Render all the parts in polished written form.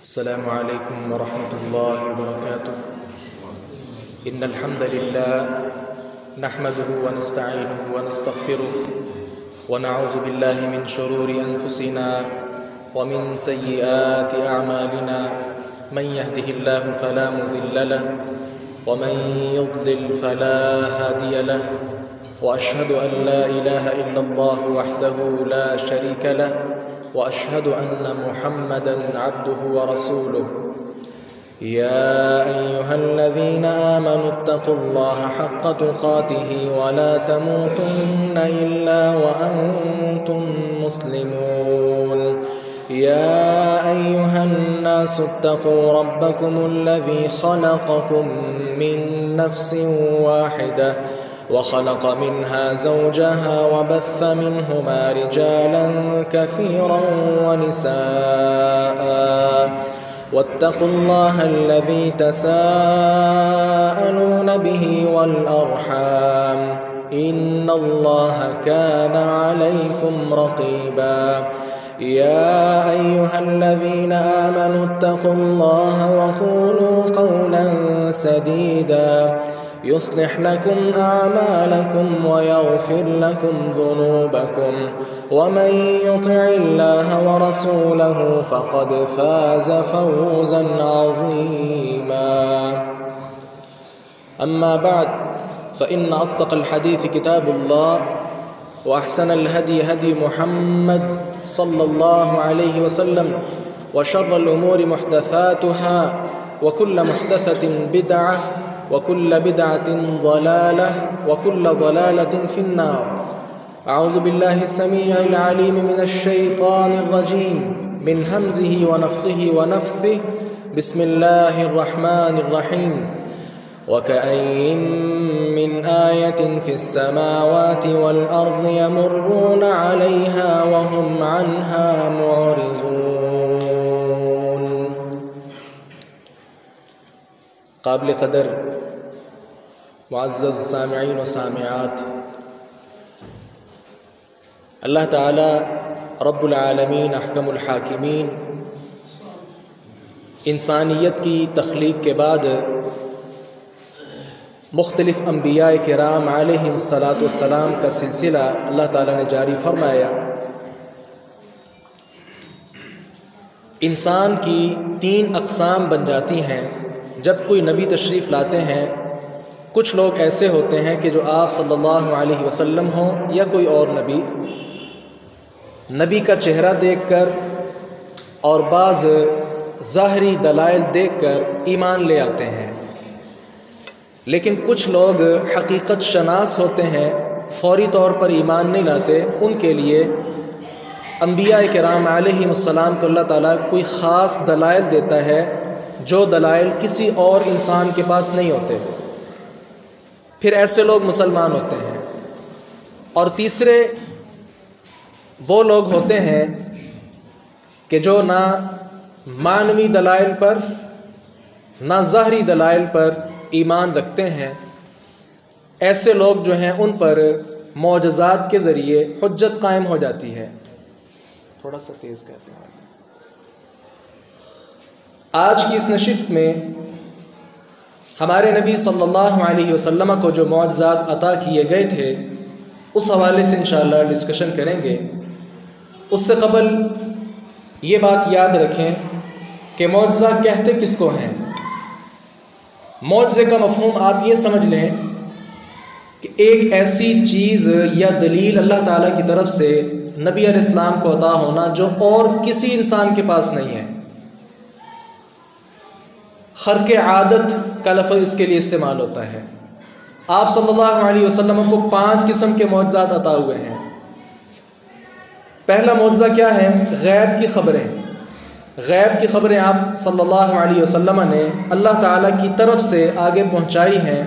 السلام عليكم ورحمة الله وبركاته. إن الحمد لله نحمده ونستعينه ونستغفره ونعوذ بالله من شرور أنفسنا ومن سيئات أعمالنا. من يهده الله فلا مضل له ومن يضلل فلا هادي له، وأشهد أن لا إله إلا الله وحده لا شريك له، وأشهد أن محمدًا عبده ورسوله. يا أيها الذين آمنوا اتقوا الله حق تقاته ولا تموتن إلا وأنتم مسلمون. يا أيها الناس اتقوا ربكم الذي خلقكم من نفس واحدة وخلق منها زوجها وبث منهما رجالا كثيرا ونساء، واتقوا الله الذي تساءلون به والأرحام، إن الله كان عليكم رقيبا. يا أيها الذين آمنوا اتقوا الله وقولوا قولا سديدا يصلح لكم أعمالكم ويغفر لكم ذنوبكم، ومن يطع الله ورسوله فقد فاز فوزا عظيما. أما بعد، فإن أصدق الحديث كتاب الله، وأحسن الهدي هدي محمد صلى الله عليه وسلم، وشر الأمور محدثاتها، وكل محدثة بدعة، وكل بدعة ضلالة، وكل ضلالة في النار. أعوذ بالله السميع العليم من الشيطان الرجيم، من همزه ونفخه ونفثه. بسم الله الرحمن الرحيم. وكأين من آية في السماوات والأرض يمرون عليها وهم عنها معرضون. قابل قدر معزز سامعین و سامعات، اللہ تعالی رب العالمین احکم الحاکمین انسانیت کی تخلیق کے بعد مختلف انبیاء کرام علیہم الصلاۃ والسلام کا سلسلہ اللہ تعالی نے جاری فرمایا. انسان کی 3 اقسام بن جاتی ہیں جب کوئی نبی تشریف لاتے ہیں. کچھ لوگ ایسے ہوتے ہیں کہ جو آپ صلی اللہ علیہ وسلم ہوں یا کوئی اور نبی کا چہرہ دیکھ کر اور بعض ظاہری دلائل دیکھ کر ایمان لے آتے ہیں. لیکن کچھ لوگ حقیقت شناس ہوتے ہیں، فوری طور پر ایمان نہیں لاتے. ان کے لیے انبیاء کرام علیہم السلام کو اللہ تعالیٰ کوئی خاص دلائل دیتا ہے جو دلائل کسی اور انسان کے پاس نہیں ہوتے. پھر ایسے لوگ مسلمان ہوتے ہیں. اور تیسرے وہ لوگ ہوتے ہیں کہ جو نہ معنوی دلائل پر نہ ظاہری دلائل پر ایمان رکھتے ہیں. ایسے لوگ جو ہیں ان پر معجزات کے ذریعے حجت قائم ہو جاتی ہے. تھوڑا سا تیز کہتے ہیں. آج کی اس نشست میں ہمارے نبی صلی اللہ علیہ وسلم کو جو معجزات عطا کیے گئے تھے اس حوالے سے انشاءاللہ ڈسکشن کریں گے. اس سے قبل یہ بات یاد رکھیں کہ معجزہ کہتے کس کو ہیں. معجزے کا مفہوم آپ یہ سمجھ لیں کہ ایک ایسی چیز یا دلیل اللہ تعالیٰ کی طرف سے نبی علیہ السلام کو عطا ہونا جو اور کسی انسان کے پاس نہیں ہے. خرق عادت کا لفظ اس کے لیے استعمال ہوتا ہے. آپ صلی اللہ علیہ وسلم کو 5 قسم کے معجزات عطا ہوئے ہیں. پہلا معجزہ کیا ہے؟ غیب کی خبریں. غیب کی خبریں آپ صلی اللہ علیہ وسلم نے اللہ تعالیٰ کی طرف سے آگے پہنچائی ہیں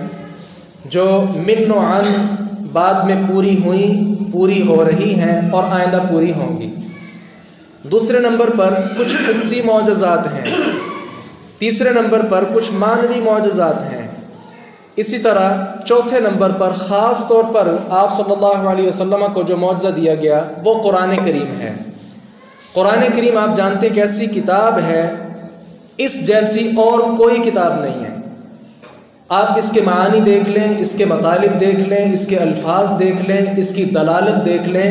جو من و عن بعد میں پوری ہوئیں، پوری ہو رہی ہیں اور آئندہ پوری ہوں گی. دوسرے نمبر پر کچھ حسی معجزات ہیں. تیسرے نمبر پر کچھ معنوی معجزات ہیں. اسی طرح چوتھے نمبر پر خاص طور پر آپ صلی اللہ علیہ وسلم کو جو معجزہ دیا گیا وہ قرآن کریم ہے. قرآن کریم آپ جانتے ہیں کہ ایسی کتاب ہے اس جیسی اور کوئی کتاب نہیں ہے۔ آپ اس کے معانی دیکھ لیں، اس کے مطالب دیکھ لیں، اس کے الفاظ دیکھ لیں، اس کی دلالت دیکھ لیں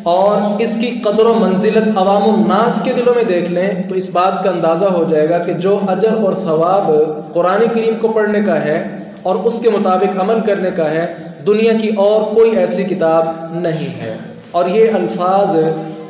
اور اس کی قدر و منزلت عوام الناس کے دلوں میں دیکھ لیں تو اس بات کا اندازہ ہو جائے گا کہ جو اجر اور ثواب قرآن کریم کو پڑھنے کا ہے اور اس کے مطابق عمل کرنے کا ہے، دنیا کی اور کوئی ایسی کتاب نہیں ہے۔ اور یہ الفاظ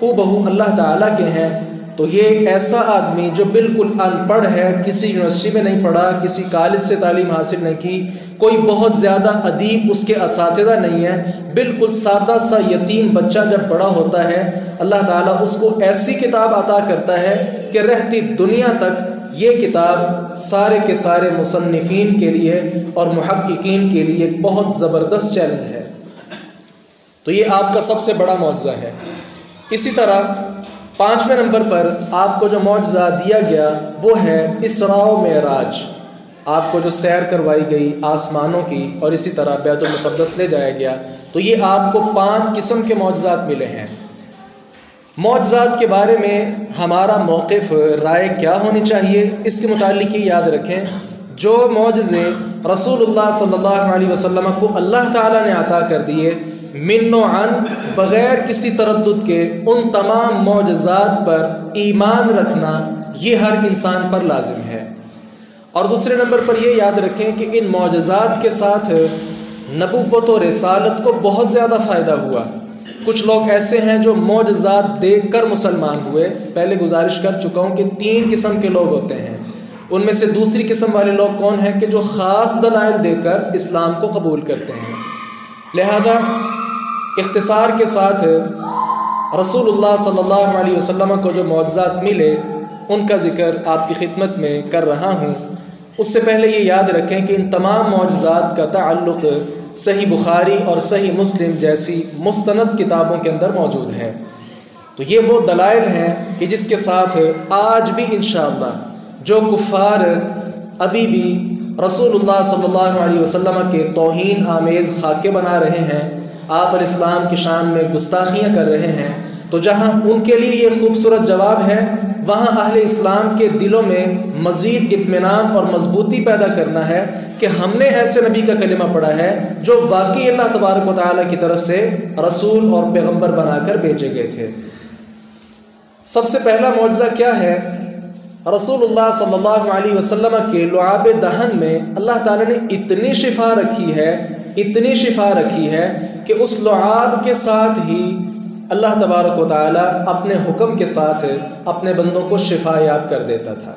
ہو بہو اللہ تعالیٰ کے ہیں۔ تو یہ ایسا آدمی جو بالکل ان پڑھ ہے، کسی یونیورسٹی میں نہیں پڑھا، کسی کالج سے تعلیم حاصل نہیں کی، کوئی بہت زیادہ ادیب اس کے اساتذہ نہیں ہے، بالکل سادہ سا یتیم بچہ جب بڑا ہوتا ہے، اللہ تعالیٰ اس کو ایسی کتاب عطا کرتا ہے کہ رہتی دنیا تک یہ کتاب سارے کے سارے مصنفین کے لیے اور محققین کے لیے ایک بہت زبردست چیلنج ہے۔ تو یہ آپ کا سب سے بڑا معجزہ ہے۔ اسی طرح 5ویں نمبر پر آپ کو جو معجزہ دیا گیا وہ ہے اسراء و معراج۔ آپ کو جو سیر کروائی گئی آسمانوں کی اور اسی طرح بیت المقدس لے جایا گیا، تو یہ آپ کو 5 قسم کے معجزات ملے ہیں۔ معجزات کے بارے میں ہمارا موقف رائے کیا ہونی چاہیے، اس کے متعلق یہ یاد رکھیں، جو معجزے رسول اللہ صلی اللہ علیہ وسلم کو اللہ تعالیٰ نے عطا کر دیے، من و عن، بغیر کسی تردد کے ان تمام معجزات پر ایمان رکھنا یہ ہر انسان پر لازم ہے۔ اور دوسرے نمبر پر یہ یاد رکھیں کہ ان معجزات کے ساتھ نبوت و رسالت کو بہت زیادہ فائدہ ہوا۔ کچھ لوگ ایسے ہیں جو معجزات دیکھ کر مسلمان ہوئے۔ پہلے گزارش کر چکا ہوں کہ 3 قسم کے لوگ ہوتے ہیں۔ ان میں سے دوسری قسم والے لوگ کون ہیں کہ جو خاص دلائل دے کر اسلام کو قبول کرتے ہیں۔ لہذا اختصار کے ساتھ رسول اللہ صلی اللہ علیہ وسلم کو جو معجزات ملے ان کا ذکر آپ کی خدمت میں کر رہا ہوں۔ اس سے پہلے یہ یاد رکھیں کہ ان تمام معجزات کا تعلق صحیح بخاری اور صحیح مسلم جیسی مستند کتابوں کے اندر موجود ہے۔ تو یہ وہ دلائل ہیں کہ جس کے ساتھ آج بھی انشاءاللہ جو کفار ابھی بھی رسول اللہ صلی اللہ علیہ وسلم کے توہین آمیز خاکے بنا رہے ہیں، آپ علیہ السلام کی شان میں گستاخیاں کر رہے ہیں، تو جہاں ان کے لیے یہ خوبصورت جواب ہے، وہاں اہل اسلام کے دلوں میں مزید اطمینان اور مضبوطی پیدا کرنا ہے کہ ہم نے ایسے نبی کا کلمہ پڑھا ہے جو واقعی اللہ تبارک و تعالیٰ کی طرف سے رسول اور پیغمبر بنا کر بھیجے گئے تھے۔ سب سے پہلا معجزہ کیا ہے؟ رسول اللہ صلی اللہ علیہ وسلم کے لعاب دہن میں اللہ تعالیٰ نے اتنی شفا رکھی ہے کہ اس لعاب کے ساتھ ہی اللہ تبارک و تعالیٰ اپنے حکم کے ساتھ اپنے بندوں کو شفا یاب کر دیتا تھا۔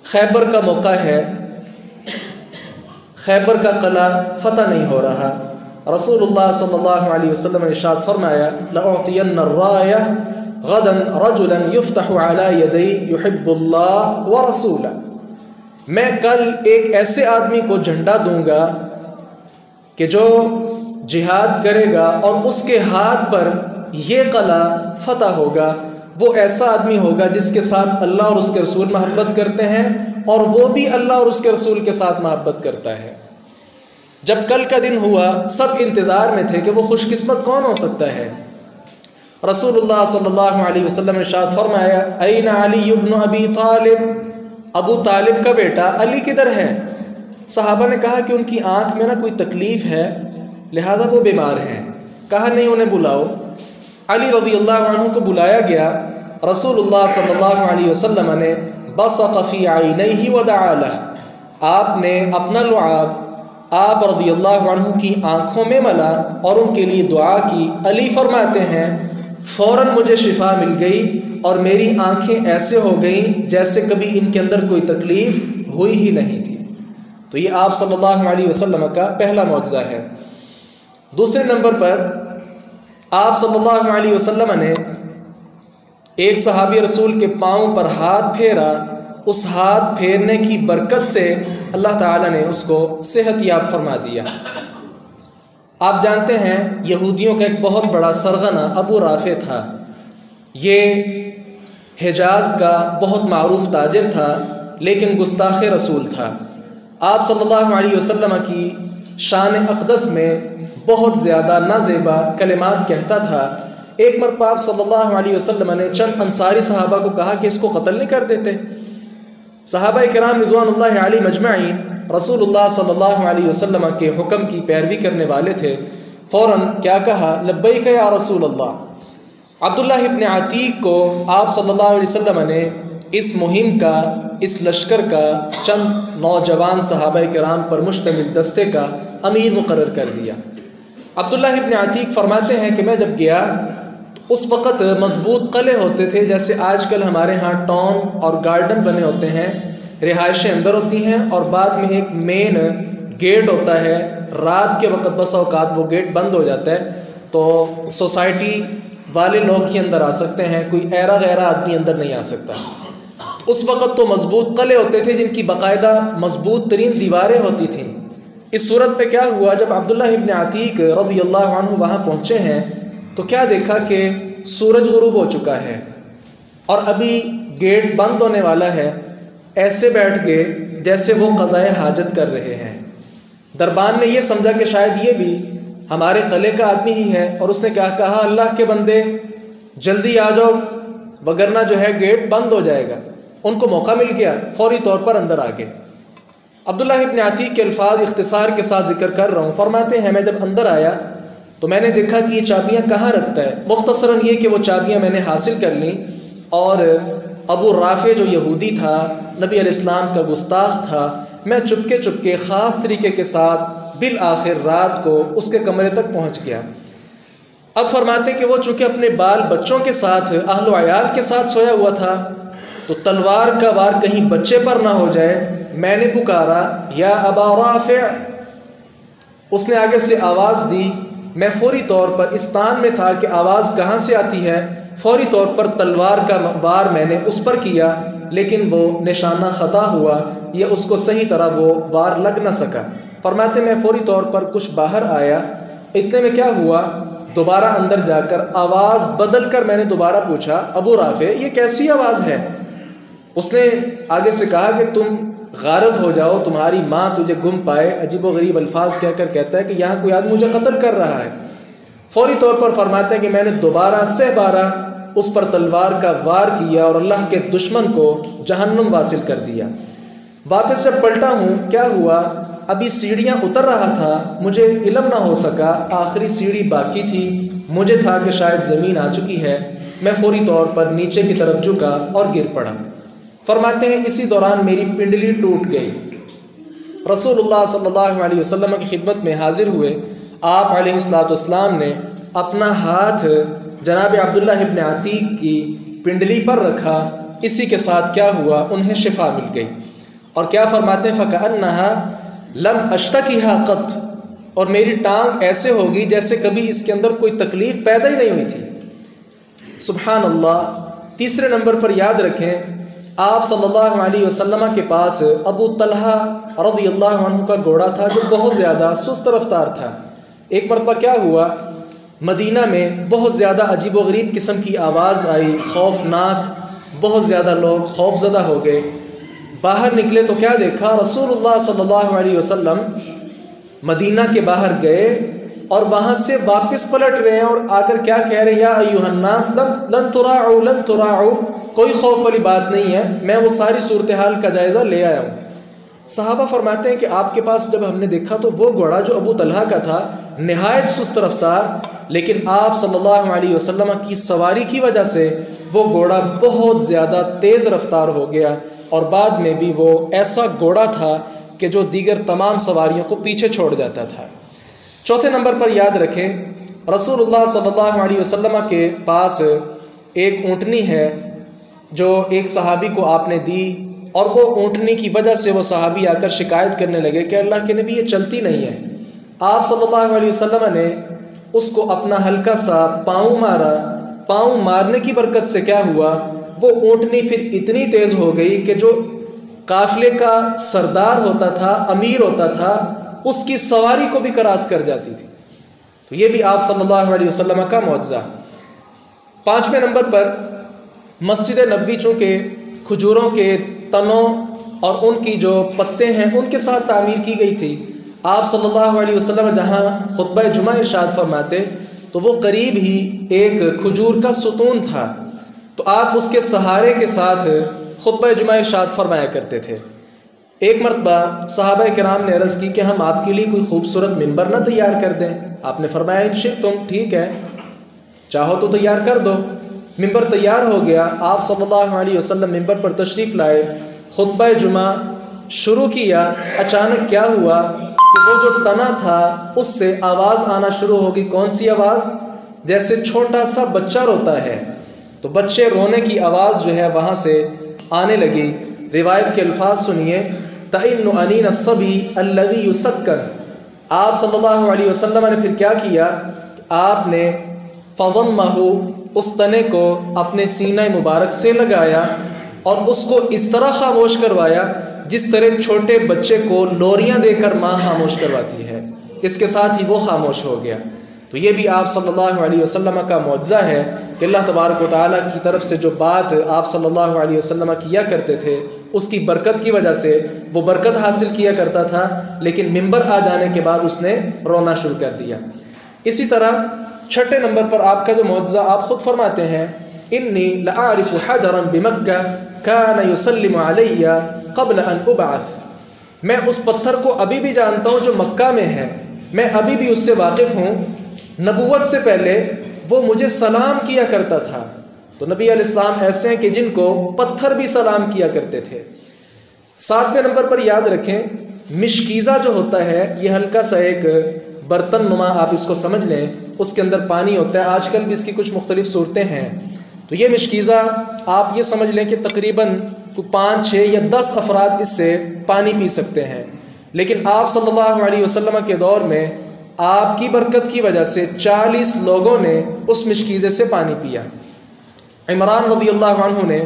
خیبر کا موقع ہے، خیبر کا قلعہ فتح نہیں ہو رہا، رسول اللہ صلی اللہ علیہ وسلم نے ارشاد فرمایا لأعطین الرایہ غدا رجلا یفتح علی یدی یحب اللہ ورسولہ، میں کل ایک ایسے آدمی کو جھنڈا دوں گا کہ جو جہاد کرے گا اور اس کے ہاتھ پر یہ قلعہ فتح ہوگا۔ وہ ایسا آدمی ہوگا جس کے ساتھ اللہ اور اس کے رسول محبت کرتے ہیں اور وہ بھی اللہ اور اس کے رسول کے ساتھ محبت کرتا ہے۔ جب کل کا دن ہوا سب انتظار میں تھے کہ وہ خوش قسمت کون ہو سکتا ہے۔ رسول اللہ صلی اللہ علیہ وسلم نے ارشاد فرمایا این علی ابن ابی طالب، ابو طالب کا بیٹا علی کدھر ہے؟ صحابہ نے کہا کہ ان کی آنکھ میں کوئی تکلیف ہے لہذا وہ بیمار ہیں۔ کہا نہیں انہیں بلاؤ۔ علی رضی اللہ عنہ کو بلایا گیا، رسول اللہ صلی اللہ علیہ وسلم نے بصق فی عینیہ ودعا لہ، آپ نے اپنا لعاب آپ رضی اللہ عنہ کی آنکھوں میں ملا اور ان کے لیے دعا کی۔ علی فرماتے ہیں فوراً مجھے شفا مل گئی اور میری آنکھیں ایسے ہو گئیں جیسے کبھی ان کے اندر کوئی تکلیف ہوئی ہی نہیں تھی۔ تو یہ آپ صلی اللہ علیہ وسلم کا پہلا معجزہ ہے۔ دوسرے نمبر پر آپ صلی اللہ علیہ وسلم نے ایک صحابی رسول کے پاؤں پر ہاتھ پھیرا، اس ہاتھ پھیرنے کی برکت سے اللہ تعالیٰ نے اس کو صحت یاب فرما دیا۔ آپ جانتے ہیں یہودیوں کا ایک بہت بڑا سرغنہ ابو رافع تھا، یہ حجاز کا بہت معروف تاجر تھا لیکن گستاخ رسول تھا۔ آپ صلی اللہ علیہ وسلم کی شان اقدس میں بہت زیادہ نازیبا کلمات کہتا تھا۔ ایک مرتبہ آپ صلی اللہ علیہ وسلم نے چند انصاری صحابہ کو کہا کہ اس کو قتل نہیں کر دیتے؟ صحابہ کرام رضوان علیہم اجمعین رسول اللہ صلی اللہ علیہ وسلم کے حکم کی پیروی کرنے والے تھے. فوراً کیا کہا؟ لبیک یا رسول اللہ. عبداللہ ابن عتیق کو آپ صلی اللہ علیہ وسلم نے اس مہم کا، اس لشکر کا، چند نوجوان صحابہ کرام پر مشتمل دستے کا امیر مقرر کر دیا. عبداللہ ابن عتیق فرماتے ہیں کہ میں جب گیا تو اس وقت مضبوط قلعے ہوتے تھے، جیسے آج کل ہمارے ہاں ٹاؤن اور گارڈن بنے ہوتے ہیں، رہائشیں اندر ہوتی ہیں اور بعد میں ایک مین گیٹ ہوتا ہے. رات کے وقت بس اوقات وہ گیٹ بند ہو جاتا ہے تو سوسائٹی والے لوگ ہی اندر آ سکتے ہیں، کوئی ایرا غیرہ آدمی اندر نہیں آ سکتا. اس وقت تو مضبوط قلعے ہوتے تھے جن کی باقاعدہ مضبوط ترین دیواریں ہوتی تھیں. اس صورت پہ کیا ہوا، جب عبداللہ ابن عتیق رضی اللہ عنہ وہاں پہنچے ہیں تو کیا دیکھا کہ سورج غروب ہو چکا ہے اور ابھی گیٹ بند ہونے والا ہے. ایسے بیٹھ گئے جیسے وہ قضائے حاجت کر رہے ہیں. دربان نے یہ سمجھا کہ شاید یہ بھی ہمارے قلعے کا آدمی ہی ہے، اور اس نے کیا کہا، اللہ کے بندے جلدی آ جاؤ وگرنہ جو ہے گیٹ بند ہو جائے گا. ان کو موقع مل گیا، فوری طور پر اندر آ گئے. عبداللہ ابن عتیق کے الفاظ اختصار کے ساتھ ذکر کر رہا ہوں. فرماتے ہیں میں جب اندر آیا تو میں نے دیکھا کہ یہ چابیاں کہاں رکھتا ہے. مختصراً یہ کہ وہ چابیاں میں نے حاصل کر لیں، اور ابو رافع جو یہودی تھا، نبی علیہ السلام کا گستاخ تھا، میں چپکے خاص طریقے کے ساتھ بالآخر رات کو اس کے کمرے تک پہنچ گیا. اب فرماتے کہ وہ چونکہ اپنے بال بچوں کے ساتھ، اہل و عیال کے ساتھ سویا ہوا تھا تو تلوار کا وار کہیں بچے پر نہ ہو جائے. میں نے پکارا یا ابا رافع. اس نے آگے سے آواز دی. میں فوری طور پر اس تان میں تھا کہ آواز کہاں سے آتی ہے. فوری طور پر تلوار کا وار میں نے اس پر کیا، لیکن وہ نشانہ خطا ہوا یا اس کو صحیح طرح وہ وار لگ نہ سکا. فرماتے میں فوری طور پر کچھ باہر آیا. اتنے میں کیا ہوا، دوبارہ اندر جا کر آواز بدل کر میں نے دوبارہ پوچھا ابو رافع یہ کیسی آواز ہے. اس نے آگے سے کہا کہ تم غارت ہو جاؤ، تمہاری ماں تجھے گم پائے. عجیب و غریب الفاظ کہہ کر کہتا ہے کہ یہاں کوئی آدمی مجھے قتل کر رہا ہے. فوری طور پر فرماتے ہیں کہ میں نے دوبارہ سہ بارہ اس پر تلوار کا وار کیا اور اللہ کے دشمن کو جہنم واصل کر دیا. واپس جب پلٹا ہوں کیا ہوا، ابھی سیڑھیاں اتر رہا تھا، مجھے علم نہ ہو سکا، آخری سیڑھی باقی تھی. مجھے تھا کہ شاید زمین آ چکی ہے. میں فوری طور پر نیچے کی طرف جھکا اور گر پڑا. فرماتے ہیں اسی دوران میری پنڈلی ٹوٹ گئی. رسول اللہ صلی اللہ علیہ وسلم کی خدمت میں حاضر ہوئے. آپ علیہ السلام نے اپنا ہاتھ جناب عبداللہ ابن عتیق کی پنڈلی پر رکھا. اسی کے ساتھ کیا ہوا، انہیں شفا مل گئی. اور کیا فرماتے ہیں فَكَأَنَّهَا لَمْ أَشْتَكِهَا قَطْ. اور میری ٹانگ ایسے ہوگی جیسے کبھی اس کے اندر کوئی تکلیف پیدا ہی نہیں ہوئی تھی. سبحان اللہ. تیسرے نمبر پر یاد رکھیں آپ صلی اللہ علیہ وسلم کے پاس ابو طلحہ رضی اللہ عنہ کا گھوڑا تھا جو بہت زیادہ سست رفتار تھا. ایک مرتبہ کیا ہوا، مدینہ میں بہت زیادہ عجیب و غریب قسم کی آواز آئی، خوفناک. بہت زیادہ لوگ خوف زدہ ہو گئے. باہر نکلے تو کیا دیکھا، رسول اللہ صلی اللہ علیہ وسلم مدینہ کے باہر گئے اور وہاں سے واپس پلٹ رہے ہیں اور آ کر کیا کہہ رہے ہیں، یا ایھا الناس لن تراعوا. کوئی خوف والی بات نہیں ہے، میں وہ ساری صورتحال کا جائزہ لے آیا ہوں. صحابہ فرماتے ہیں کہ آپ کے پاس جب ہم نے دیکھا تو وہ گھوڑا جو ابو طلحہ کا تھا نہایت سست رفتار، لیکن آپ صلی اللہ علیہ وسلم کی سواری کی وجہ سے وہ گھوڑا بہت زیادہ تیز رفتار ہو گیا، اور بعد میں بھی وہ ایسا گھوڑا تھا کہ جو دیگر تمام سواریوں کو پیچھے چھوڑ جاتا تھا. چوتھے نمبر پر یاد رکھیں رسول اللہ صلی اللہ علیہ وسلم کے پاس ایک اونٹنی ہے جو ایک صحابی کو آپ نے دی، اور وہ اونٹنی کی وجہ سے وہ صحابی آ کر شکایت کرنے لگے کہ اللہ کے نبی یہ چلتی نہیں ہے. آپ صلی اللہ علیہ وسلم نے اس کو اپنا ہلکا سا پاؤں مارا. پاؤں مارنے کی برکت سے کیا ہوا، وہ اونٹنی پھر اتنی تیز ہو گئی کہ جو قافلے کا سردار ہوتا تھا، امیر ہوتا تھا، اس کی سواری کو بھی کراس کر جاتی تھی. تو یہ بھی آپ صلی اللہ علیہ وسلم کا معجزہ. پانچویں نمبر پر مسجد نبوی چونکہ کھجوروں کے تنوں اور ان کی جو پتے ہیں ان کے ساتھ تعمیر کی گئی تھی. آپ صلی اللہ علیہ وسلم جہاں خطبہ جمعہ ارشاد فرماتے تو وہ قریب ہی ایک کھجور کا ستون تھا، تو آپ اس کے سہارے کے ساتھ خطبہ جمعہ ارشاد فرمایا کرتے تھے۔ ایک مرتبہ صحابہ کرام نے عرض کی کہ ہم آپ کے لیے کوئی خوبصورت ممبر نہ تیار کر دیں؟ آپ نے فرمایا ان شئتم، ٹھیک ہے، چاہو تو تیار کر دو۔ ممبر تیار ہو گیا، آپ صلی اللہ علیہ وسلم ممبر پر تشریف لائے، خطبہ جمعہ شروع کیا۔ اچانک کیا ہوا کہ وہ جو تنا تھا اس سے آواز آنا شروع ہوگی۔ کون سی آواز؟ جیسے چھوٹا سا بچہ روتا ہے تو بچے رونے کی آواز جو ہے وہاں سے آنے لگی۔ روایت کے الفاظ سنیے، تَئِنُّ أَنِينَ الصَّبِيِّ الَّذِي يُسَكَّنُ۔ آپ صلی اللہ علیہ وسلم نے پھر کیا کیا؟ آپ نے فَضَمَّهُ، اس تنے کو اپنے سینہ مبارک سے لگایا اور اس کو اس طرح خاموش کروایا جس طرح چھوٹے بچے کو لوریاں دے کر ماں خاموش کرواتی ہے، اس کے ساتھ ہی وہ خاموش ہو گیا۔ تو یہ بھی آپ صلی اللہ علیہ وسلم کا معجزہ ہے کہ اللہ تبارک و تعالیٰ کی طرف سے جو بات آپ صلی اللہ علیہ وسلم کیا کرتے تھے اس کی برکت کی وجہ سے وہ برکت حاصل کیا کرتا تھا، لیکن ممبر آ جانے کے بعد اس نے رونا شروع کر دیا۔ اسی طرح چھٹے نمبر پر آپ کا جو معجزہ، آپ خود فرماتے ہیں انی لأعرف حجرا بمکہ کان یسلم علی قبل ان ابعث، میں اس پتھر کو ابھی بھی جانتا ہوں جو مکہ میں ہے، میں ابھی بھی اس سے واقف ہوں، نبوت سے پہلے وہ مجھے سلام کیا کرتا تھا۔ تو نبی علیہ السلام ایسے ہیں کہ جن کو پتھر بھی سلام کیا کرتے تھے۔ 7ویں نمبر پر یاد رکھیں، مشکیزہ جو ہوتا ہے یہ ہلکا سا ایک برتن نما، آپ اس کو سمجھ لیں، اس کے اندر پانی ہوتا ہے۔ آج کل بھی اس کی کچھ مختلف صورتیں ہیں۔ تو یہ مشکیزہ آپ یہ سمجھ لیں کہ تقریباً 5، 6 یا 10 افراد اس سے پانی پی سکتے ہیں، لیکن آپ صلی اللہ علیہ وسلم کے دور میں آپ کی برکت کی وجہ سے 40 لوگوں نے اس مشکیزے سے پانی پیا۔ عمران رضی اللہ عنہ نے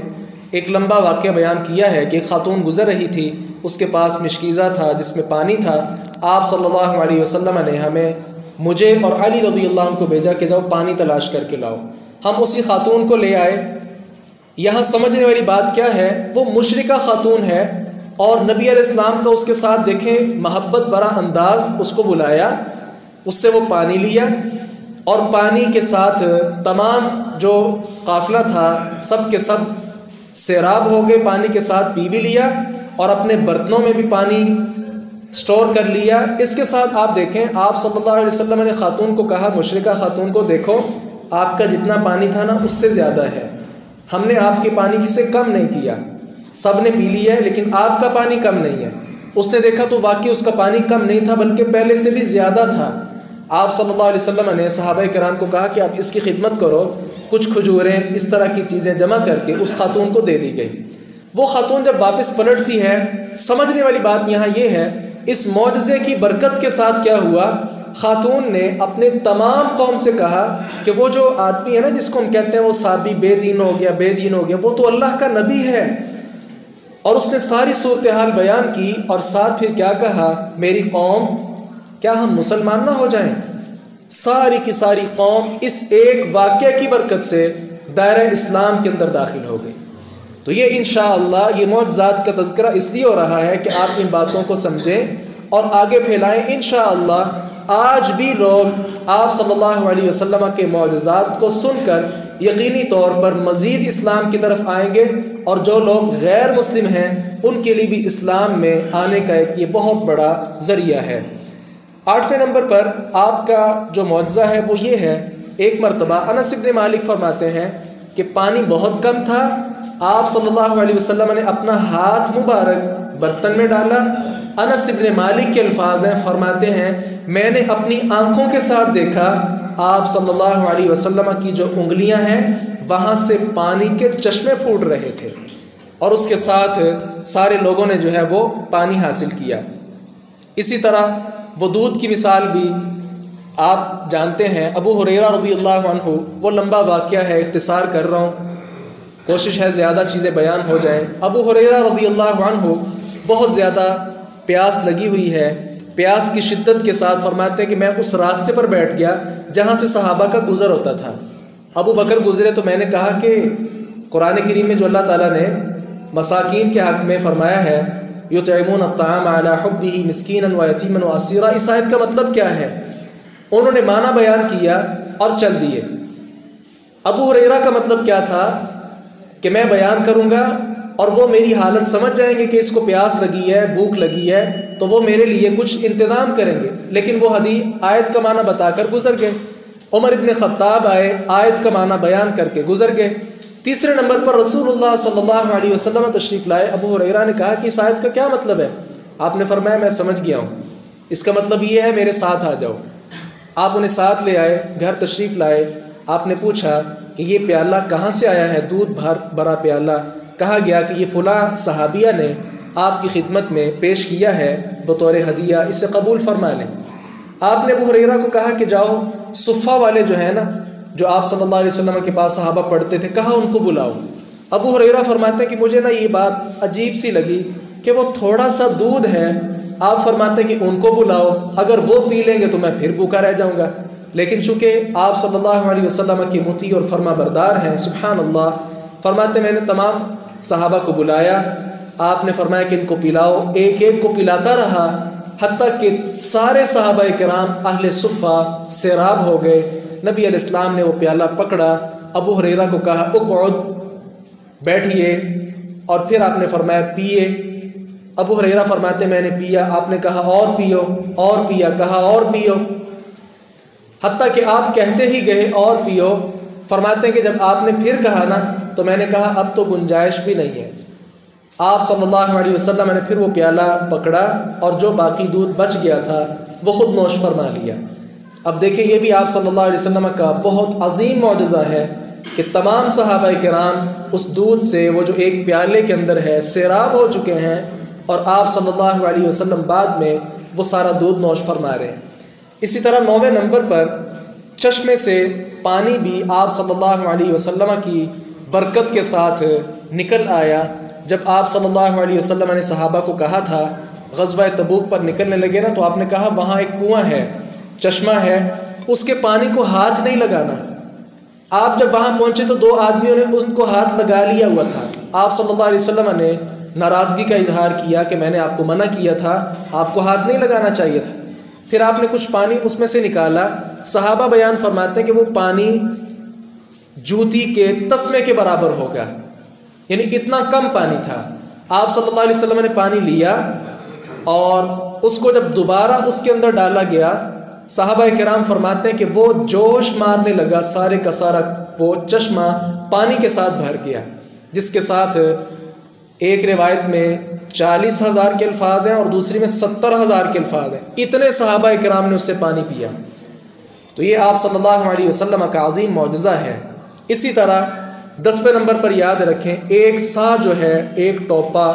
ایک لمبا واقعہ بیان کیا ہے کہ ایک خاتون گزر رہی تھی، اس کے پاس مشکیزہ تھا جس میں پانی تھا۔ آپ صلی اللہ علیہ وسلم نے مجھے اور علی رضی اللہ عنہ کو بھیجا کہ جاؤ پانی تلاش کر کے لاؤ۔ ہم اسی خاتون کو لے آئے۔ یہاں سمجھنے والی بات کیا ہے، وہ مشرکہ خاتون ہے اور نبی علیہ السلام کا اس کے ساتھ دیکھیں محبت بھرا انداز، اس کو بلایا، اس سے وہ پانی لیا اور پانی کے ساتھ تمام جو قافلہ تھا سب کے سب سیراب ہو گئے، پانی کے ساتھ پی بھی لیا اور اپنے برتنوں میں بھی پانی سٹور کر لیا۔ اس کے ساتھ آپ دیکھیں آپ صلی اللہ علیہ وسلم نے خاتون کو کہا، مشرکہ خاتون کو، دیکھو آپ کا جتنا پانی تھا نا اس سے زیادہ ہے، ہم نے آپ کے پانی سے کم نہیں کیا، سب نے پی لیا ہے لیکن آپ کا پانی کم نہیں ہے۔ اس نے دیکھا تو واقعی اس کا پانی کم نہیں تھا بلکہ پہلے سے بھی زیادہ تھا۔ آپ صلی اللہ علیہ وسلم نے صحابہ کرام کو کہا کہ آپ اس کی خدمت کرو، کچھ کھجوریں اس طرح کی چیزیں جمع کر کے اس خاتون کو دے دی گئی۔ وہ خاتون جب واپس پلٹتی ہے، سمجھنے والی بات یہاں یہ ہے، اس معجزے کی برکت کے ساتھ کیا ہوا، خاتون نے اپنے تمام قوم سے کہا کہ وہ جو آدمی ہے نا جس کو ہم کہتے ہیں وہ صحابی بے دین ہو گیا، وہ تو اللہ کا نبی ہے۔ اور اس نے ساری صورتحال بیان کی اور ساتھ پھر کیا کہا، میری قوم کیا ہم مسلمان نہ ہو جائیں؟ ساری کی ساری قوم اس ایک واقعہ کی برکت سے دائرہ اسلام کے اندر داخل ہو گئی۔ تو یہ انشاءاللہ یہ معجزات کا تذکرہ اس لیے ہو رہا ہے کہ آپ ان باتوں کو سمجھیں اور آگے پھیلائیں۔ انشاءاللہ آج بھی لوگ آپ صلی اللہ علیہ وسلم کے معجزات کو سن کر یقینی طور پر مزید اسلام کی طرف آئیں گے، اور جو لوگ غیر مسلم ہیں ان کے لیے بھی اسلام میں آنے کا ایک یہ بہت بڑا ذریعہ ہے۔ 8ویں نمبر پر آپ کا جو معجزہ ہے وہ یہ ہے، ایک مرتبہ انس بن مالک فرماتے ہیں کہ پانی بہت کم تھا، آپ صلی اللہ علیہ وسلم نے اپنا ہاتھ مبارک برتن میں ڈالا۔ انس بن مالک کے الفاظ ہیں، فرماتے ہیں میں نے اپنی آنکھوں کے ساتھ دیکھا آپ صلی اللہ علیہ وسلم کی جو انگلیاں ہیں وہاں سے پانی کے چشمے پھوٹ رہے تھے، اور اس کے ساتھ سارے لوگوں نے جو ہے وہ پانی حاصل کیا۔ اسی طرح وہ دودھ کی مثال بھی آپ جانتے ہیں، ابو ہریرہ رضی اللہ عنہ، وہ لمبا واقعہ ہے، اختصار کر رہا ہوں، کوشش ہے زیادہ چیزیں بیان ہو جائیں۔ ابو ہریرہ رضی اللہ عنہ بہت زیادہ پیاس لگی ہوئی ہے، پیاس کی شدت کے ساتھ فرماتے ہیں کہ میں اس راستے پر بیٹھ گیا جہاں سے صحابہ کا گزر ہوتا تھا۔ ابو بکر گزرے تو میں نے کہا کہ قرآن کریم میں جو اللہ تعالیٰ نے مساکین کے حق میں فرمایا ہے یطعمون الطعام علی حبہ مسکینا ویتیما واسیرا، اس آیت کا مطلب کیا ہے؟ انہوں نے معنی بیان کیا اور چل دیے۔ ابو ہریرہ کا مطلب کیا تھا کہ میں بیان کروں گا اور وہ میری حالت سمجھ جائیں گے کہ اس کو پیاس لگی ہے، بھوک لگی ہے، تو وہ میرے لیے کچھ انتظام کریں گے، لیکن وہ آیت کا معنی بتا کر گزر گئے۔ عمر ابن خطاب آئے، آیت کا معنی بیان کر کے گزر گئے۔ تیسرے نمبر پر رسول اللہ صلی اللہ علیہ وسلم تشریف لائے۔ ابو ہریرہ نے کہا کہ اس آیت کا کیا مطلب ہے؟ آپ نے فرمایا میں سمجھ گیا ہوں، اس کا مطلب یہ ہے میرے ساتھ آ جاؤ۔ آپ انہیں ساتھ لے آئے، گھر تشریف لائے۔ آپ نے پوچھا کہ یہ پیالہ کہاں سے آیا ہے، دودھ بھرا پیالہ؟ کہا گیا کہ یہ فلاں صحابیہ نے آپ کی خدمت میں پیش کیا ہے بطور ہدیہ، اسے قبول فرما لیں۔ آپ نے ابو ہریرہ کو کہا کہ جاؤ صفہ والے جو ہیں نا، جو آپ صلی اللہ علیہ وسلم کے پاس صحابہ پڑھتے تھے، کہا ان کو بلاؤ۔ ابو ہریرہ فرماتے ہیں کہ مجھے نا یہ بات عجیب سی لگی کہ وہ تھوڑا سا دودھ ہے، آپ فرماتے ہیں کہ ان کو بلاؤ، اگر وہ پی لیں گے تو میں پھر بھوکا رہ جاؤں گا۔ لیکن چونکہ آپ صلی اللہ علیہ وسلم کی مطیع اور فرما بردار ہیں، سبحان اللہ، فرماتے میں نے تمام صحابہ کو بلایا، آپ نے فرمایا کہ ان کو پلاؤ، ایک ایک کو پلاتا رہا، حتیٰ کہ سارے صحابہ کرام اہل صفہ سیراب ہو گئے۔ نبی علیہ السلام نے وہ پیالہ پکڑا، ابو ہریرہ کو کہا اقعد، بیٹھیے، اور پھر آپ نے فرمایا پیئے۔ ابو ہریرہ فرماتے میں نے پیا، آپ نے کہا اور پیو، اور پیا، کہا اور پیو، حتیٰ کہ آپ کہتے ہی گئے اور پیو۔ فرماتے ہیں کہ جب آپ نے پھر کہا نا تو میں نے کہا اب تو گنجائش بھی نہیں ہے۔ آپ صلی اللہ علیہ وسلم نے پھر وہ پیالہ پکڑا اور جو باقی دودھ بچ گیا تھا وہ خود نوش فرما لیا۔ اب دیکھیں یہ بھی آپ صلی اللہ علیہ وسلم کا بہت عظیم معجزہ ہے کہ تمام صحابہ کرام اس دودھ سے، وہ جو ایک پیالے کے اندر ہے، سیراب ہو چکے ہیں، اور آپ صلی اللہ علیہ وسلم بعد میں وہ سارا دودھ نوش فرما رہے ہیں۔ اسی طرح 9ویں نمبر پر چشمے سے پانی بھی آپ صلی اللہ علیہ وسلم کی برکت کے ساتھ نکل آیا۔ جب آپ صلی اللہ علیہ وسلم نے صحابہ کو کہا تھا غزوہ تبوک پر نکلنے لگے نا، تو آپ نے کہا وہاں ایک کنواں ہے، چشمہ ہے، اس کے پانی کو ہاتھ نہیں لگانا۔ آپ جب وہاں پہنچے تو 2 آدمیوں نے ان کو ہاتھ لگا لیا ہوا تھا۔ آپ صلی اللہ علیہ وسلم نے ناراضگی کا اظہار کیا کہ میں نے آپ کو منع کیا تھا، آپ کو ہاتھ نہیں لگانا چاہیے تھا۔ پھر آپ نے کچھ پانی اس میں سے نکالا۔ صحابہ بیان فرماتے ہیں کہ وہ پانی جوتی کے تسمے کے برابر ہوگا، یعنی اتنا کم پانی تھا۔ آپ صلی اللہ علیہ وسلم نے پانی لیا اور اس کو جب دوبارہ اس کے اندر ڈالا گیا، صحابہ کرام فرماتے ہیں کہ وہ جوش مارنے لگا، سارے کا سارا وہ چشمہ پانی کے ساتھ بھر گیا، جس کے ساتھ ایک روایت میں 40,000 کے الفاظ ہیں اور دوسری میں 70,000 کے الفاظ ہیں۔ اتنے صحابہ کرام نے اس سے پانی پیا۔ تو یہ آپ صلی اللہ علیہ وسلم کا عظیم معجزہ ہے۔ اسی طرح 10ویں نمبر پر یاد رکھیں، ایک سا جو ہے، ایک ٹوپا،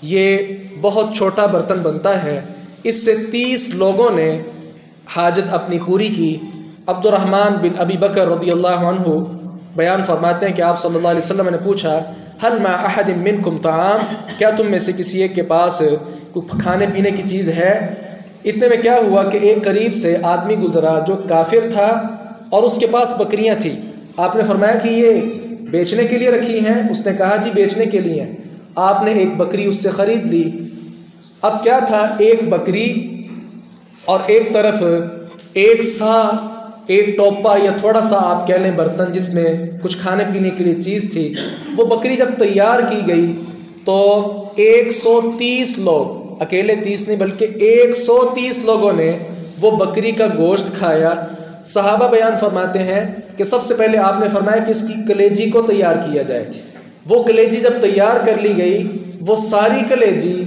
یہ بہت چھوٹا برتن بنتا ہے، اس سے 30 لوگوں نے حاجت اپنی پوری کی۔ عبد الرحمن بن ابی بکر رضی اللہ عنہ بیان فرماتے ہیں کہ آپ صلی اللہ علیہ وسلم نے پوچھا هل مع احد منکم طعام، کیا تم میں سے کسی ایک کے پاس کوئی کھانے پینے کی چیز ہے؟ اتنے میں کیا ہوا کہ ایک قریب سے آدمی گزرا جو کافر تھا اور اس کے پاس بکریاں تھیں۔ آپ نے فرمایا کہ یہ بیچنے کے لیے رکھی ہیں؟ اس نے کہا جی بیچنے کے لیے ہیں۔ آپ نے ایک بکری اس سے خرید لی۔ اب کیا تھا، ایک بکری اور ایک طرف ایک سا، ایک ٹوپا یا تھوڑا سا آپ کہہ لیں برتن جس میں کچھ کھانے پینے کے لیے چیز تھی۔ وہ بکری جب تیار کی گئی تو 130 لوگ، اکیلے 30 نہیں بلکہ 130 لوگوں نے وہ بکری کا گوشت کھایا۔ صحابہ بیان فرماتے ہیں کہ سب سے پہلے آپ نے فرمایا کہ اس کی کلیجی کو تیار کیا جائے۔ وہ کلیجی جب تیار کر لی گئی، وہ ساری کلیجی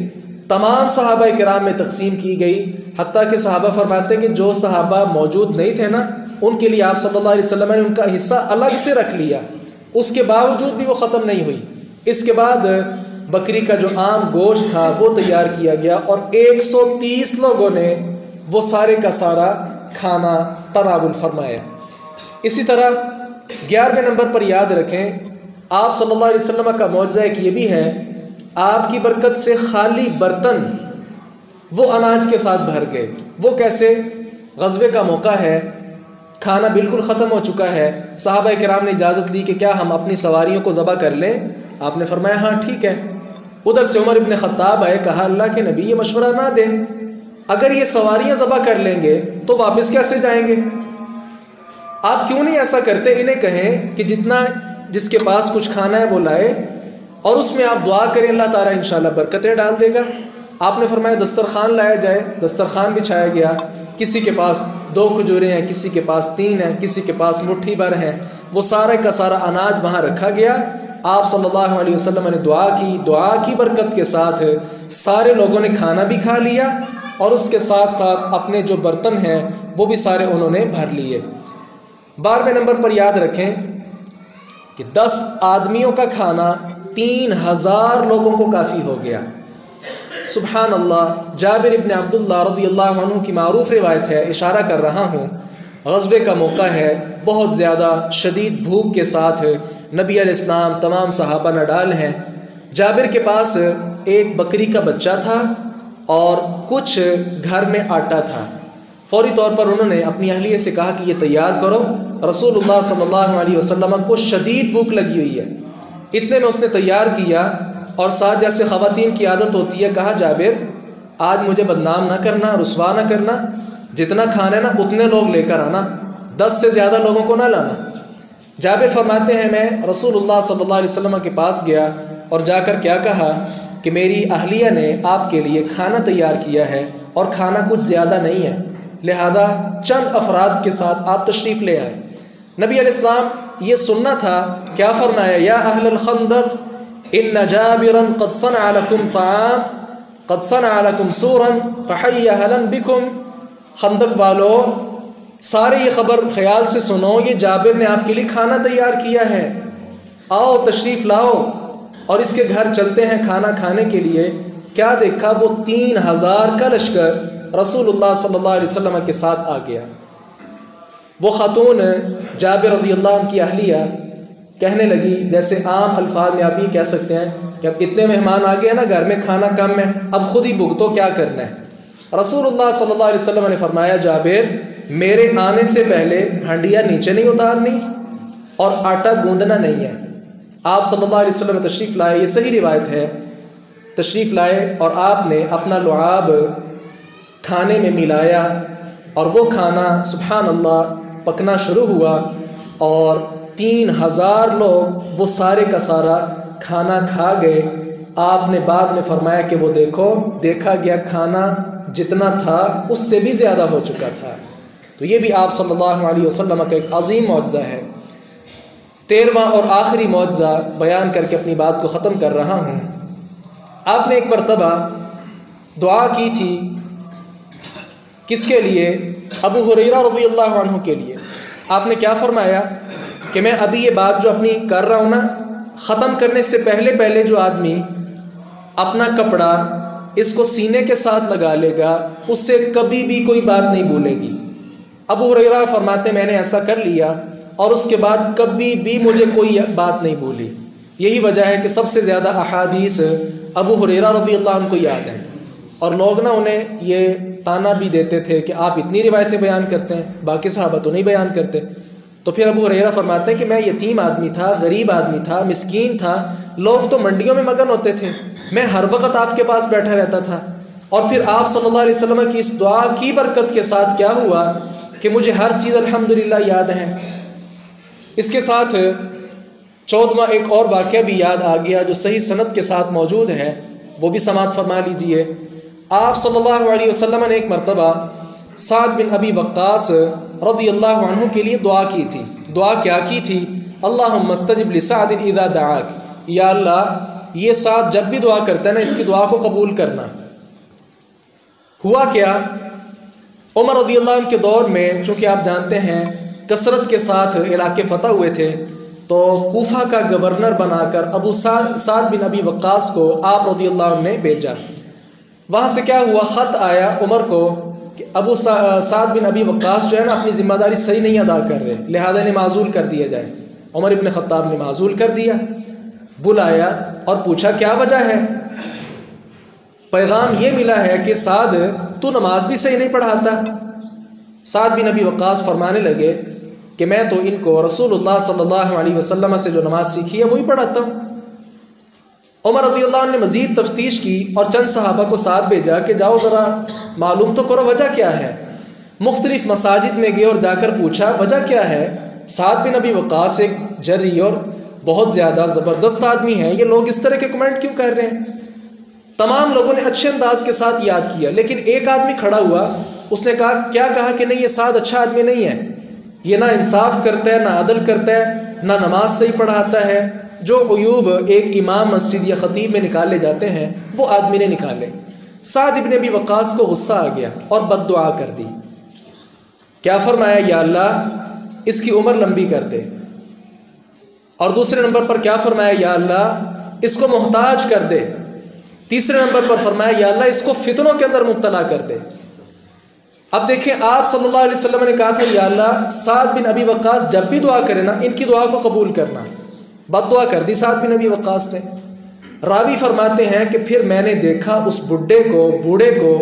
تمام صحابہ کرام میں تقسیم کی گئی، حتیٰ کہ صحابہ فرماتے ہیں کہ جو صحابہ موجود نہیں تھے نا، ان کے لیے آپ صلی اللہ علیہ وسلم نے ان کا حصہ الگ سے رکھ لیا، اس کے باوجود بھی وہ ختم نہیں ہوئی۔ اس کے بعد بکری کا جو عام گوشت تھا وہ تیار کیا گیا اور 130 لوگوں نے وہ سارے کا سارا کھانا تناول فرمایا۔ اسی طرح 11ویں نمبر پر یاد رکھیں، آپ صلی اللہ علیہ وسلم کا معجزہ ایک یہ بھی ہے، آپ کی برکت سے خالی برتن وہ اناج کے ساتھ بھر گئے۔ وہ کیسے؟ غزوے کا موقع ہے، کھانا بالکل ختم ہو چکا ہے، صحابہ کرام نے اجازت لی کہ کیا ہم اپنی سواریوں کو ذبح کر لیں؟ آپ نے فرمایا ہاں ٹھیک ہے۔ ادھر سے عمر ابن خطاب آئے، کہا اللہ کے نبی یہ مشورہ نہ دیں، اگر یہ سواریاں ذبح کر لیں گے تو واپس کیسے جائیں گے؟ آپ کیوں نہیں ایسا کرتے، انہیں کہیں کہ جتنا جس کے پاس کچھ کھانا ہے وہ لائے، اور اس میں آپ دعا کریں، اللہ تعالیٰ انشاءاللہ برکتیں ڈال دے گا۔ آپ نے فرمایا دسترخوان لایا جائے، دسترخوان بچھایا گیا، کسی کے پاس 2 کھجوریں ہیں، کسی کے پاس 3 ہیں، کسی کے پاس مٹھی بھر ہیں، وہ سارے کا سارا اناج وہاں رکھا گیا۔ آپ صلی اللہ علیہ وسلم نے دعا کی برکت کے ساتھ سارے لوگوں نے کھانا بھی کھا لیا، اور اس کے ساتھ ساتھ اپنے جو برتن ہیں وہ بھی سارے انہوں نے بھر لیے۔ 12ویں نمبر پر یاد رکھیں کہ 10 آدمیوں کا کھانا 3000 لوگوں کو کافی ہو گیا۔ سبحان اللہ۔ جابر ابن عبداللہ رضی اللہ عنہ کی معروف روایت ہے، اشارہ کر رہا ہوں، غزوے کا موقع ہے، بہت زیادہ شدید بھوک کے ساتھ نبی علیہ السلام تمام صحابہ نڈال ہیں۔ جابر کے پاس ایک بکری کا بچہ تھا اور کچھ گھر میں آٹا تھا۔ فوری طور پر انہوں نے اپنی اہلیہ سے کہا کہ یہ تیار کرو، رسول اللہ صلی اللہ علیہ وسلم کو شدید بھوک لگی ہوئی ہے۔ اتنے میں اس نے تیار کیا، اور ساتھ جیسے خواتین کی عادت ہوتی ہے، کہا جابر آج مجھے بدنام نہ کرنا، رسوا نہ کرنا، جتنا کھانا ہے نا اتنے لوگ لے کر آنا، 10 سے زیادہ لوگوں کو نہ لانا۔ جابر فرماتے ہیں میں رسول اللہ صلی اللہ علیہ وسلم کے پاس گیا اور جا کر کیا کہا کہ میری اہلیہ نے آپ کے لیے کھانا تیار کیا ہے اور کھانا کچھ زیادہ نہیں ہے، لہذا چند افراد کے ساتھ آپ تشریف لے آئے۔ نبی علیہ السلام یہ سننا تھا، کیا فرمایا؟ یا اہل الخندق ان جابرا قد صنع لكم طعام قد صنع لكم سورا فحي اهلا بكم۔ خندق والو سارے یہ خبر خیال سے سنو، یہ جابر نے آپ کے لیے کھانا تیار کیا ہے، آؤ تشریف لاؤ، اور اس کے گھر چلتے ہیں کھانا کھانے کے لیے۔ کیا دیکھا؟ وہ 3000 کا لشکر رسول اللہ صلی اللہ علیہ وسلم کے ساتھ آ گیا۔ وہ خاتون جابر رضی اللہ عنہ کی اہلیہ کہنے لگی، جیسے عام الفاظ میں آپ یہ کہہ سکتے ہیں کہ اب اتنے مہمان آ گئے نا، گھر میں کھانا کم ہے، اب خود ہی بھگتو، کیا کرنا ہے؟ رسول اللہ صلی اللہ علیہ وسلم نے فرمایا جابر میرے آنے سے پہلے ہنڈیاں نیچے نہیں اتارنی اور آٹا گوندنا نہیں ہے۔ آپ صلی اللہ علیہ وسلم تشریف لائے، یہ صحیح روایت ہے، تشریف لائے اور آپ نے اپنا لعاب کھانے میں ملایا، اور وہ کھانا سبحان اللہ پکنا شروع ہوا، اور 3000 لوگ وہ سارے کا سارا کھانا کھا گئے۔ آپ نے بعد میں فرمایا کہ وہ دیکھا گیا کھانا جتنا تھا اس سے بھی زیادہ ہو چکا تھا۔ تو یہ بھی آپ صلی اللہ علیہ وسلم کا ایک عظیم معجزہ ہے۔ 13واں اور آخری معجزہ بیان کر کے اپنی بات کو ختم کر رہا ہوں۔ آپ نے ایک مرتبہ دعا کی تھی، کس کے لیے؟ ابو ہریرہ رضی اللہ عنہ کے لیے۔ آپ نے کیا فرمایا کہ میں ابھی یہ بات جو اپنی کر رہا ہوں نا، ختم کرنے سے پہلے جو آدمی اپنا کپڑا اس کو سینے کے ساتھ لگا لے گا، اس سے کبھی بھی کوئی بات نہیں بھولے گی۔ ابو ہریرہ فرماتے میں نے ایسا کر لیا، اور اس کے بعد کبھی بھی مجھے کوئی بات نہیں بھولی۔ یہی وجہ ہے کہ سب سے زیادہ احادیث ابو ہریرہ رضی اللہ عنہ کو یاد ہیں، اور لوگ نا انہیں یہ تانا بھی دیتے تھے کہ آپ اتنی روایتیں بیان کرتے ہیں، باقی صحابہ تو نہیں بیان کرتے۔ تو پھر ابو ہریرہ فرماتے ہیں کہ میں یتیم آدمی تھا، غریب آدمی تھا، مسکین تھا، لوگ تو منڈیوں میں مگن ہوتے تھے، میں ہر وقت آپ کے پاس بیٹھا رہتا تھا، اور پھر آپ صلی اللہ علیہ وسلم کی اس دعا کی برکت کے ساتھ کیا ہوا کہ مجھے ہر چیز الحمدللہ یاد ہے۔ اس کے ساتھ 14واں ایک اور واقعہ بھی یاد آ گیا جو صحیح سند کے ساتھ موجود ہے، وہ بھی سماعت فرما لیجئے۔ آپ صلی اللہ علیہ وسلم نے ایک مرتبہ سعد بن ابی وقاص رضی اللہ عنہ کے لیے دعا کی تھی۔ دعا کیا کی تھی؟ اللہم استجب لسعد اذا دعاک، یا اللہ یہ سعد جب بھی دعا کرتا ہے نا، اس کی دعا کو قبول کرنا۔ ہوا کیا؟ عمر رضی اللہ عنہ کے دور میں چونکہ آپ جانتے ہیں کثرت کے ساتھ علاقے فتح ہوئے تھے، تو کوفہ کا گورنر بنا کر ابو سعد بن ابی وقاص کو آپ رضی اللہ عنہ نے بھیجا۔ وہاں سے کیا ہوا؟ خط آیا عمر کو کہ ابو سعد بن ابی وقاص جو ہے نا اپنی ذمہ داری صحیح نہیں ادا کر رہے، لہذا انہیں معزول کر دیا جائے۔ عمر ابن خطاب نے معزول کر دیا، بلایا اور پوچھا کیا وجہ ہے؟ پیغام یہ ملا ہے کہ سعد تو نماز بھی صحیح نہیں پڑھاتا۔ سعد بن ابی وقاص فرمانے لگے کہ میں تو ان کو رسول اللہ صلی اللہ علیہ وسلم سے جو نماز سیکھی ہے وہی پڑھاتا ہوں۔ عمر رضی اللہ عنہ نے مزید تفتیش کی اور چند صحابہ کو ساتھ بھیجا کہ جاؤ ذرا معلوم تو کرو وجہ کیا ہے۔ مختلف مساجد میں گئے اور جا کر پوچھا وجہ کیا ہے۔ سعد بن ابی وقاص ایک جری اور بہت زیادہ زبردست آدمی ہے، یہ لوگ اس طرح کے کمنٹ کیوں کر رہے ہیں؟ تمام لوگوں نے اچھے انداز کے ساتھ یاد کیا، لیکن ایک آدمی کھڑا ہوا، اس نے کہا کہ نہیں، یہ سعد اچھا آدمی نہیں ہے، یہ نہ انصاف کرتا ہے، نہ عدل کرتا ہے، نہ نماز صحیح پڑھاتا ہے۔ جو عیوب ایک امام مسجد یا خطیب میں نکالے جاتے ہیں وہ آدمی نے نکالے۔ سعد ابن ابی وقاص کو غصہ آ گیا اور بد دعا کر دی۔ کیا فرمایا؟ یا اللہ اس کی عمر لمبی کر دے۔ اور دوسرے نمبر پر کیا فرمایا؟ یا اللہ اس کو محتاج کر دے۔ تیسرے نمبر پر فرمایا یا اللہ اس کو فتنوں کے اندر مبتلا کر دے۔ اب دیکھیں، آپ صلی اللہ علیہ وسلم نے کہا تھا یا اللہ سعد بن ابی وقاص جب بھی دعا کرے نا، ان کی دعا کو قبول کرنا۔ بد دعا کر دی سعد بن ابی وقاص نے۔ راوی فرماتے ہیں کہ پھر میں نے دیکھا اس بوڑھے کو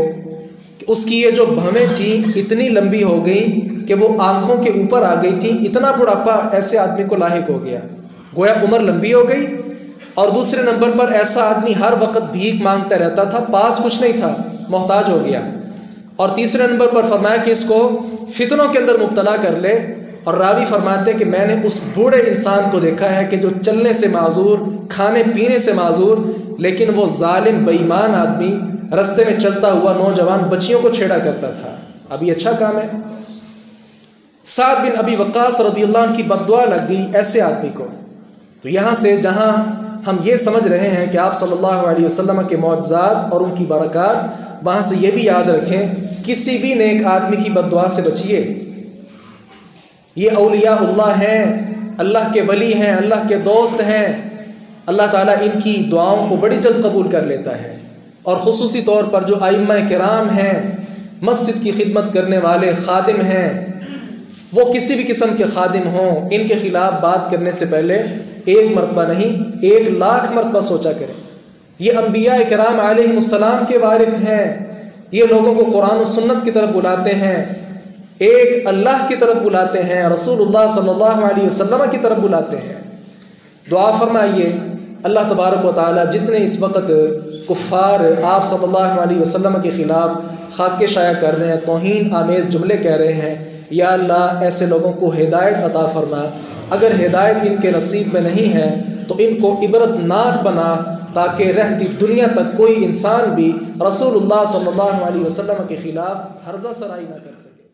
کہ اس کی یہ جو بھویں تھیں اتنی لمبی ہو گئی کہ وہ آنکھوں کے اوپر آ گئی تھی۔ اتنا بڑھاپا ایسے آدمی کو لاحق ہو گیا، گویا عمر لمبی ہو گئی۔ اور دوسرے نمبر پر ایسا آدمی ہر وقت بھیک مانگتا رہتا تھا، پاس کچھ نہیں تھا، محتاج ہو گیا۔ اور تیسرے نمبر پر فرمایا کہ اس کو فتنوں کے اندر مبتلا کر لے۔ اور راوی فرماتے ہیں کہ میں نے اس بوڑھے انسان کو دیکھا ہے کہ جو چلنے سے معذور، کھانے پینے سے معذور، لیکن وہ ظالم بے ایمان آدمی رستے میں چلتا ہوا نوجوان بچیوں کو چھیڑا کرتا تھا۔ اب یہ اچھا کام ہے؟ سعد بن ابی وقاص رضی اللہ عنہ کی بد دعا لگ گئی ایسے آدمی کو۔ تو یہاں سے جہاں ہم یہ سمجھ رہے ہیں کہ آپ صلی اللہ علیہ وسلم کے معجزات اور ان کی برکات، وہاں سے یہ بھی یاد رکھیں کسی بھی نیک آدمی کی بد دعا سے بچیے۔ یہ اولیاء اللہ ہیں، اللہ کے ولی ہیں، اللہ کے دوست ہیں، اللہ تعالیٰ ان کی دعاؤں کو بڑی جلد قبول کر لیتا ہے۔ اور خصوصی طور پر جو ائمہ کرام ہیں، مسجد کی خدمت کرنے والے خادم ہیں، وہ کسی بھی قسم کے خادم ہوں، ان کے خلاف بات کرنے سے پہلے 1 مرتبہ نہیں 1,00,000 مرتبہ سوچا کریں۔ یہ انبیاء کرام علیہم السلام کے وارث ہیں، یہ لوگوں کو قرآن و سنت کی طرف بلاتے ہیں، ایک اللہ کی طرف بلاتے ہیں، رسول اللہ صلی اللہ علیہ وسلم کی طرف بلاتے ہیں۔ دعا فرمائیے اللہ تبارک و تعالی جتنے اس وقت کفار آپ صلی اللہ علیہ وسلم کے خلاف خاکے شائع کر رہے ہیں، توہین آمیز جملے کہہ رہے ہیں، یا اللہ ایسے لوگوں کو ہدایت عطا فرما۔ اگر ہدایت ان کے نصیب میں نہیں ہے تو ان کو عبرت ناک بنا، تاکہ رہتی دنیا تک کوئی انسان بھی رسول اللہ صلی اللہ علیہ وسلم کے خلاف ہرزہ سرائی نہ کر سکے۔